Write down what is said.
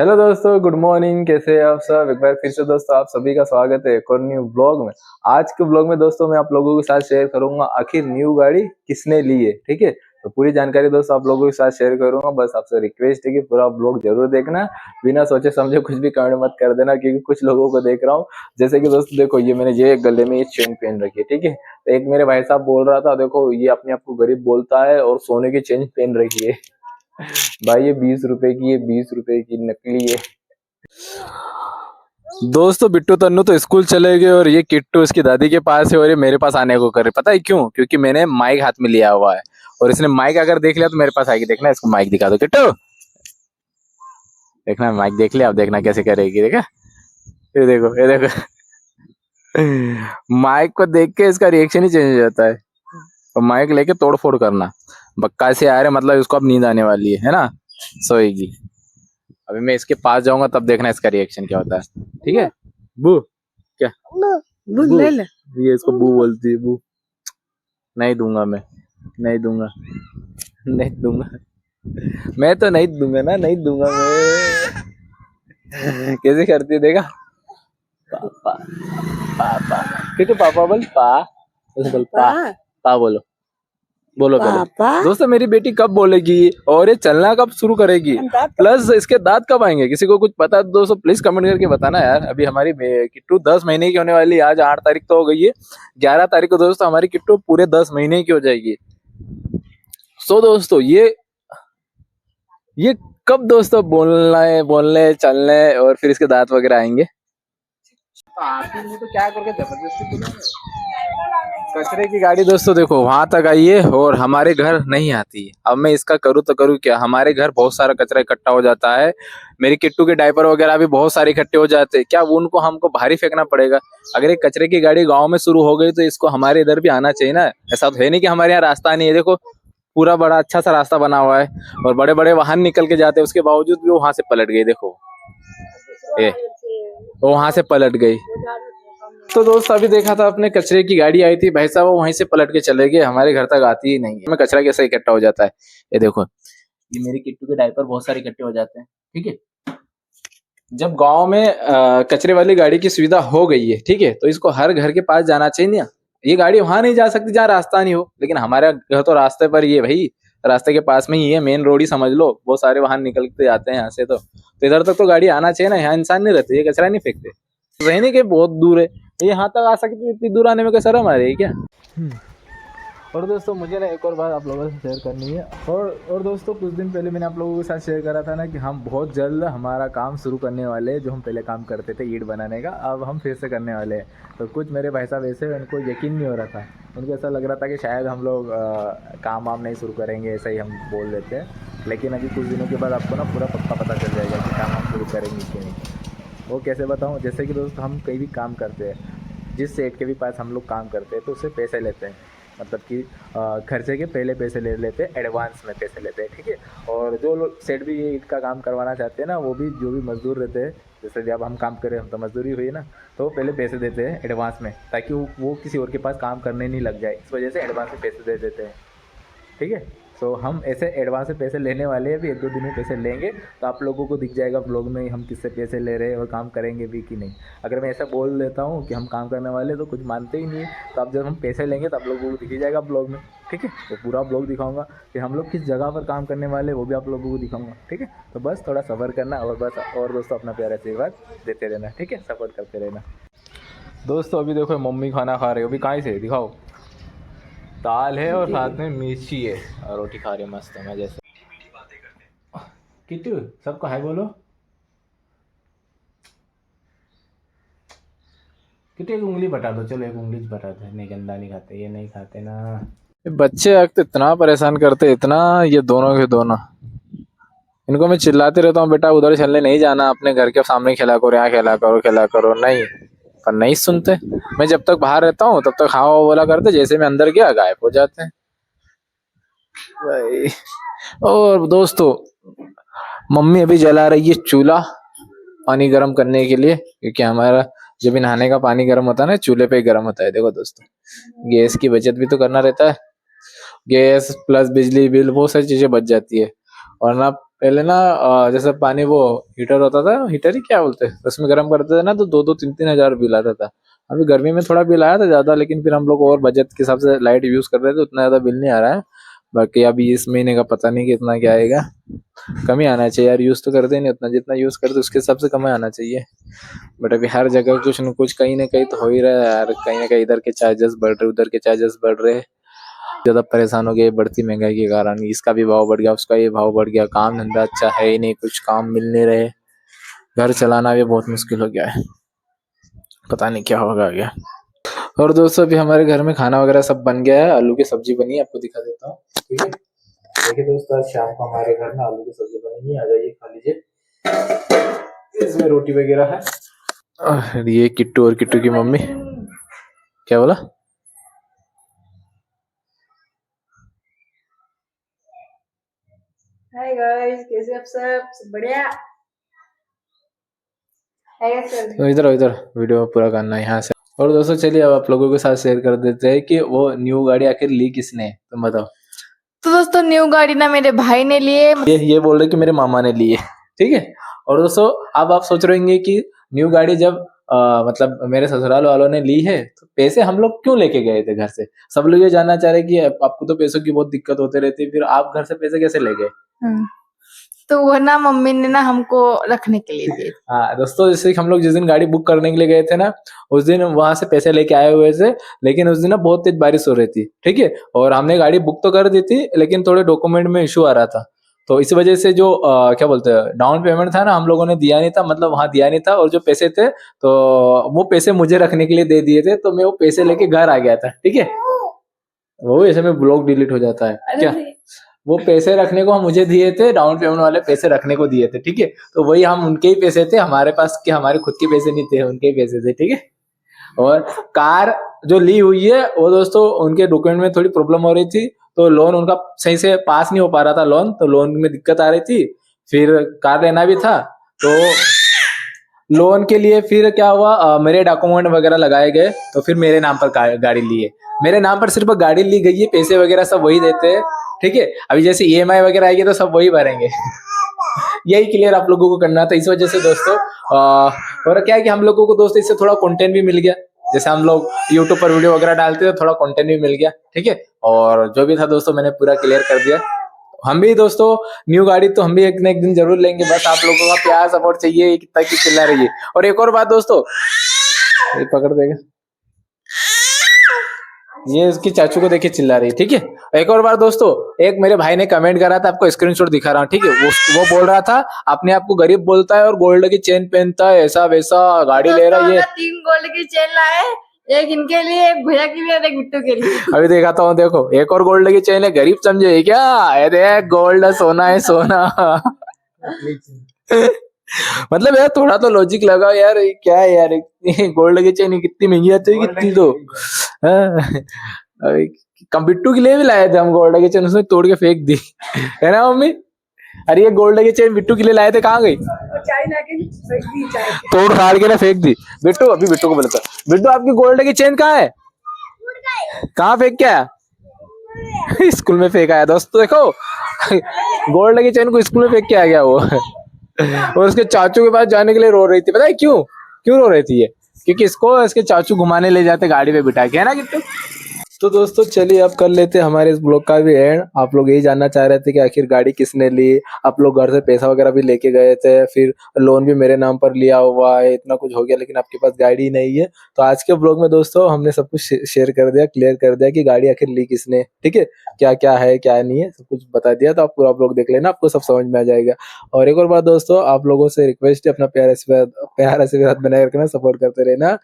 Hello दोस्तों, good morning. कैसे हैं आप सब? एक बार फिर से दोस्तों आप सभी का स्वागत है एक और न्यू ब्लॉग में। आज के ब्लॉग में दोस्तों मैं आप लोगों के साथ शेयर करूंगा आखिर न्यू गाड़ी किसने ली है। ठीक है, तो पूरी जानकारी दोस्तों आप लोगों के साथ शेयर करूंगा। बस आपसे रिक्वेस्ट है कि पूरा ब्लॉग जरूर देखना, बिना सोचे समझे कुछ भी कमेंट मत कर देना, क्योंकि कुछ लोगों को देख रहा हूँ। जैसे कि दोस्तों देखो, ये मैंने ये गले में ये चेन पहन रखी है। ठीक है, तो एक मेरे भाई साहब बोल रहा था, देखो ये अपने आप को गरीब बोलता है और सोने की चेन पहन रखी है। भाई ये 20 रुपए की है, 20 रुपए की नकली है। दोस्तों बिट्टू तन्नू तो स्कूल चले गए और ये किट्टू इसकी दादी के पास है और ये मेरे पास आने को करे। पता है क्यों? क्योंकि मैंने माइक हाथ में लिया हुआ है और इसने माइक अगर देख लिया तो मेरे पास आएगी। देखना, इसको माइक दिखा दो किट्टू। देखना, माइक देख लिया, अब देखना कैसे करेगी। देखा, ये देखो, ये देखो। माइक को देख के इसका रिएक्शन ही चेंज हो जाता है। और माइक लेके तोड़ फोड़ करना। बक्का से आ रहे मतलब इसको अब नींद आने वाली है ना, सोएगी। अभी मैं इसके पास जाऊंगा तब देखना इसका रिएक्शन क्या होता है। ठीक है बू? क्या बू? ले ले। ये इसको बू बोलती है, बू। नहीं दूंगा मैं, नहीं दूंगा, नहीं दूंगा। मैं तो नहीं दूंगा ना, नहीं दूंगा मैं। कैसे करती है देखा? पापा, पापा। किटू पापा बोल, पा। ऐसे बोल, पा। पा बोलो, बोलो पहले। दोस्तों मेरी बेटी कब बोलेगी और ये चलना कब शुरू करेगी, प्लस इसके दांत कब आएंगे? किसी को कुछ पता है दोस्तों प्लीज कमेंट करके बताना यार। अभी हमारी किट्टू 10 महीने की होने वाली है। आज 8 तारीख तो हो गई है, 11 तारीख को दोस्तों हमारी किट्टू पूरे 10 महीने की हो जाएगी। सो दोस्तों ये कब दोस्तों बोलने चलने और फिर इसके दांत वगैरह आएंगे? तो क्या करके जबरदस्ती कचरे की गाड़ी दोस्तों देखो वहां तक आई है और हमारे घर नहीं आती है। अब मैं इसका करूँ तो करूँ क्या? हमारे घर बहुत सारा कचरा इकट्ठा हो जाता है। मेरी किट्टू के डायपर वगैरह भी बहुत सारे इकट्ठे हो जाते हैं। क्या वो उनको हमको भारी फेंकना पड़ेगा? अगर ये कचरे की गाड़ी गांव में शुरू हो गई तो इसको हमारे इधर भी आना चाहिए ना। ऐसा तो है नहीं कि हमारे यहाँ रास्ता नहीं है। देखो पूरा बड़ा अच्छा सा रास्ता बना हुआ है और बड़े बड़े वाहन निकल के जाते हैं, उसके बावजूद भी वो वहां से पलट गई। देखो वो वहां से पलट गई। तो दोस्त अभी देखा था अपने कचरे की गाड़ी आई थी, भाई साहब वो वहीं से पलट के चले गए, हमारे घर तक आती ही नहीं है। में कचरा कैसे इकट्ठा हो जाता है ये देखो। ये मेरी किट्टू के डायपर बहुत सारे इकट्ठे हो जाते हैं। ठीक है, जब गांव में कचरे वाली गाड़ी की सुविधा हो गई है, ठीक है, तो इसको हर घर के पास जाना चाहिए ना। ये गाड़ी वहां नहीं जा सकती जहाँ रास्ता नहीं हो, लेकिन हमारे घर तो रास्ते पर ही है भाई। रास्ते के पास में ही है, मेन रोड ही समझ लो। बहुत सारे वाहन निकलते जाते हैं यहाँ से, तो इधर तक तो गाड़ी आना चाहिए ना। यहाँ इंसान नहीं रहते, ये कचरा नहीं फेंकते। रहने के बहुत दूर है, ये यहाँ तक आ सकती है, इतनी दूर आने में क्या शर्म आ रही है क्या? और दोस्तों मुझे ना एक और बात आप लोगों से शेयर करनी है। और दोस्तों कुछ दिन पहले मैंने आप लोगों के साथ शेयर करा था ना कि हम बहुत जल्द हमारा काम शुरू करने वाले हैं। जो हम पहले काम करते थे ईंट बनाने का, अब हम फिर से करने वाले हैं। तो कुछ मेरे भाई साहब ऐसे उनको यकीन नहीं हो रहा था, उनको ऐसा लग रहा था कि शायद हम लोग काम वाम नहीं शुरू करेंगे, ऐसा ही हम बोल देते हैं। लेकिन अभी कुछ दिनों के बाद आपको ना पूरा पक्का पता चल जाएगा कि काम हम शुरू करेंगे कि नहीं। वो कैसे बताऊँ? जैसे कि दोस्त हम कहीं भी काम करते हैं, जिस सेठ के भी पास हम लोग काम करते हैं तो उससे पैसे लेते हैं। मतलब कि खर्चे के पहले पैसे ले लेते हैं, एडवांस में पैसे लेते हैं। ठीक है, और जो लोग सेठ भी ये ईंट का काम करवाना चाहते हैं ना, वो भी जो भी मजदूर रहते हैं, जैसे जब हम काम करें, हम तो मजदूरी हुई ना, तो पहले पैसे देते हैं एडवांस में, ताकि वो किसी और के पास काम करने नहीं लग जाए। इस वजह से एडवांस में पैसे दे देते हैं। ठीक है, तो हम ऐसे एडवांस में पैसे लेने वाले हैं, अभी 1-2 दिन में पैसे लेंगे। तो आप लोगों को दिख जाएगा ब्लॉग में हम किससे पैसे ले रहे हैं और काम करेंगे भी कि नहीं। अगर मैं ऐसा बोल देता हूँ कि हम काम करने वाले, तो कुछ मानते ही नहीं है। तो अब जब हम पैसे लेंगे तो आप लोगों को दिख ही जाएगा ब्लॉग में। ठीक है, तो पूरा ब्लॉग दिखाऊंगा कि हम लोग किस जगह पर काम करने वाले, वो भी आप लोगों को दिखाऊंगा। ठीक है, तो बस थोड़ा सब्र करना और बस। और दोस्तों अपना प्यारा आशीर्वाद देते रहना। ठीक है, सपोर्ट करते रहना। दोस्तों अभी देखो मम्मी खाना खा रहे हो, अभी कहाँ से दिखाओ। दाल है और साथ में मिर्ची है और रोटी खा रहे मस्त है मजे से। किट्टू सबको हाय बोलो। किट्टू एक उंगली बता दो, चलो एक उंगली बता दो। नहीं गंदा नहीं खाते, ये नहीं खाते ना। ये बच्चे अक्सर इतना परेशान करते इतना, ये दोनों के दोनों। इनको मैं चिल्लाते रहता हूँ, बेटा उधर चलने नहीं जाना, अपने घर के सामने खेला करो, यहाँ खेला करो, खेला करो। नहीं, पर नहीं सुनते। मैं जब तक बाहर रहता हूँ तब तक हाँ बोला करते, जैसे मैं अंदर गया गायब हो जाते हैं भाई। और दोस्तों मम्मी अभी जला रही है चूल्हा पानी गर्म करने के लिए, क्योंकि हमारा जब भी नहाने का पानी गर्म होता है ना, चूल्हे पे गर्म होता है। देखो दोस्तों, गैस की बचत भी तो करना रहता है। गैस प्लस बिजली बिल बहुत सारी चीजें बच जाती है। और ना पहले ना जैसे पानी वो हीटर होता था, हीटर ही क्या बोलते हैं, उसमें गर्म करते थे ना तो 2-2 3-3 हजार बिल आता था। अभी गर्मी में थोड़ा बिल आया था ज्यादा, लेकिन फिर हम लोग और बजट के हिसाब से लाइट यूज कर रहे थे, उतना ज्यादा बिल नहीं आ रहा है। बाकी अभी इस महीने का पता नहीं कितना क्या आएगा। कम ही आना चाहिए यार, यूज तो करते नहीं उतना, जितना यूज करते उसके हिसाब से कम ही आना चाहिए। बट अभी हर जगह कुछ न कुछ कहीं ना कहीं तो हो ही रहा है यार, कहीं ना कहीं इधर के चार्जेस बढ़ रहे, उधर के चार्जेस बढ़ रहे। ज्यादा परेशान हो गए बढ़ती महंगाई के कारण, इसका भी भाव बढ़ गया, उसका भी भाव बढ़ गया, काम धंधा अच्छा है ही नहीं, कुछ काम मिल नहीं रहे, घर चलाना भी बहुत मुश्किल हो गया है। पता नहीं क्या होगा आगे। और दोस्तों अभी हमारे घर में खाना वगैरह सब बन गया है, आलू की सब्जी बनी है, आपको दिखा देता हूँ। ठीक है, देखिए दोस्तों आज शाम को हमारे घर में आलू की सब्जी बनेगी, आ जाइए खा लीजिए। इसमें रोटी वगैरह है। ये किट्टू और किट्टू की मम्मी। क्या बोला? हाय गाइस, कैसे आप सब बढ़िया? तो इधर वीडियो पूरा करना है यहाँ से। और दोस्तों चलिए अब आप लोगों के साथ शेयर कर देते हैं कि वो न्यू गाड़ी आखिर ली किसने, तुम बताओ। तो दोस्तों न्यू गाड़ी ना मेरे भाई ने लिए। ये बोल रहे कि मेरे मामा ने ली है। ठीक है। और दोस्तों अब आप सोच रहे होंगे कि न्यू गाड़ी जब मतलब मेरे ससुराल वालों ने ली है तो पैसे हम लोग क्यों लेके गए थे घर से। सब लोग ये जानना चाह रहे कि आपको तो पैसों की बहुत दिक्कत होती रहती है, फिर आप घर से पैसे कैसे ले गए। तो वो ना मम्मी ने ना हमको रखने के लिए दिए। हाँ दोस्तों, जैसे कि हम लोग जिस दिन गाड़ी बुक करने के लिए गए थे ना, उस दिन वहां से पैसे लेके आए हुए थे, लेकिन उस दिन ना बहुत तेज बारिश हो रही थी। ठीक है, और हमने गाड़ी बुक तो कर दी थी, लेकिन थोड़े डॉक्यूमेंट में इशू आ रहा था, तो इस वजह से जो क्या बोलते हैं डाउन पेमेंट था ना, हम लोगों ने दिया नहीं था, मतलब वहां दिया नहीं था, और जो पैसे थे तो वो पैसे मुझे रखने के लिए दे दिए थे, तो मैं वो पैसे लेके घर आ गया था। ठीक है, वो ऐसे में ब्लॉग डिलीट हो जाता है क्या। वो पैसे रखने को हम मुझे दिए थे, डाउन पेमेंट वाले पैसे रखने को दिए थे। ठीक है, तो वही हम उनके ही पैसे थे, हमारे पास के हमारे खुद के पैसे नहीं थे, उनके ही पैसे थे। ठीक है, और कार जो ली हुई है वो दोस्तों उनके डॉक्यूमेंट में थोड़ी प्रॉब्लम हो रही थी, तो लोन उनका सही से पास नहीं हो पा रहा था लोन, तो लोन में दिक्कत आ रही थी, फिर कार लेना भी था, तो लोन के लिए फिर क्या हुआ, मेरे डॉक्यूमेंट वगैरह लगाए गए, तो फिर मेरे नाम पर गाड़ी ली है। मेरे नाम पर सिर्फ गाड़ी ली गई है, पैसे वगैरह सब वही देते हैं। ठीक है, अभी जैसे ईएमआई वगैरह आएगी तो सब वही भरेंगे। यही क्लियर आप लोगों को करना था, इस वजह से दोस्तों और क्या है कि हम लोगों को दोस्तों इससे थोड़ा कंटेंट भी मिल गया, जैसे हम लोग यूट्यूब पर वीडियो वगैरह डालते हैं तो थोड़ा कंटेंट भी मिल गया। ठीक है, और जो भी था दोस्तों मैंने पूरा क्लियर कर दिया। हम भी दोस्तों न्यू गाड़ी तो हम भी एक न एक दिन जरूर लेंगे, बस आप लोगों का प्यार सपोर्ट चाहिए, कितना की चिल्ला रही है। और एक और बात दोस्तों, ये पकड़ देगा, ये इसकी चाचू को देखे चिल्ला रही है। ठीक है, एक और बार दोस्तों, एक मेरे भाई ने कमेंट करा था, आपको स्क्रीनशॉट दिखा रहा हूँ। ठीक है, वो बोल रहा था अपने आप को गरीब बोलता है और गोल्ड की चेन पहनता है, ऐसा वैसा गाड़ी ले रहा है। ये 3 गोल्ड की चेन लाए, एक इनके लिए, एक भैया के लिए और एक बिट्टू के लिए। अभी दिखाता हूँ, देखो एक और गोल्ड की चेन है, गरीब समझे क्या। अरे गोल्ड सोना है सोना। मतलब यार थोड़ा तो लॉजिक लगाओ यार, क्या है यार, गोल्ड की चेन कितनी महंगी आती है, कितनी तो बिट्टू के लिए भी लाए थे हम गोल्ड की चेन, उसने तोड़ के फेंक दी है ना मम्मी। अरे ये गोल्ड की चेन बिट्टू के लिए लाए थे, कहाँ गई, तोड़ फाड़ के ना फेंक दी। बिट्टू, अभी बिट्टू को बोलता, बिट्टू आपकी गोल्ड की चेन कहाँ है, कहाँ फेंक के आया। स्कूल में फेंक आया दोस्तों, देखो गोल्ड की चेन को स्कूल में फेंक के आ गया वो। और उसके चाचू के पास जाने के लिए रो रही थी, पता है क्यों, क्यों रो रही थी ये, क्योंकि इसको इसके चाचू घुमाने ले जाते गाड़ी पे बिठा के, है ना किट्टू। तो दोस्तों चलिए अब कर लेते हैं हमारे इस ब्लॉग का भी एंड। आप लोग यही जानना चाह रहे थे कि आखिर गाड़ी किसने ली, आप लोग घर से पैसा वगैरह भी लेके गए थे, फिर लोन भी मेरे नाम पर लिया हुआ है, इतना कुछ हो गया, लेकिन आपके पास गाड़ी नहीं है। तो आज के ब्लॉग में दोस्तों हमने सब कुछ शेयर कर दिया, क्लियर कर दिया कि गाड़ी आखिर ली किसने। ठीक है, क्या क्या है क्या नहीं है सब कुछ बता दिया, तो आप पूरा ब्लॉग देख लेना, आपको सब समझ में आ जाएगा। और एक और बात दोस्तों, आप लोगों से रिक्वेस्ट है, अपना प्यार आशीर्वाद बनाए रखना, सपोर्ट करते रहना।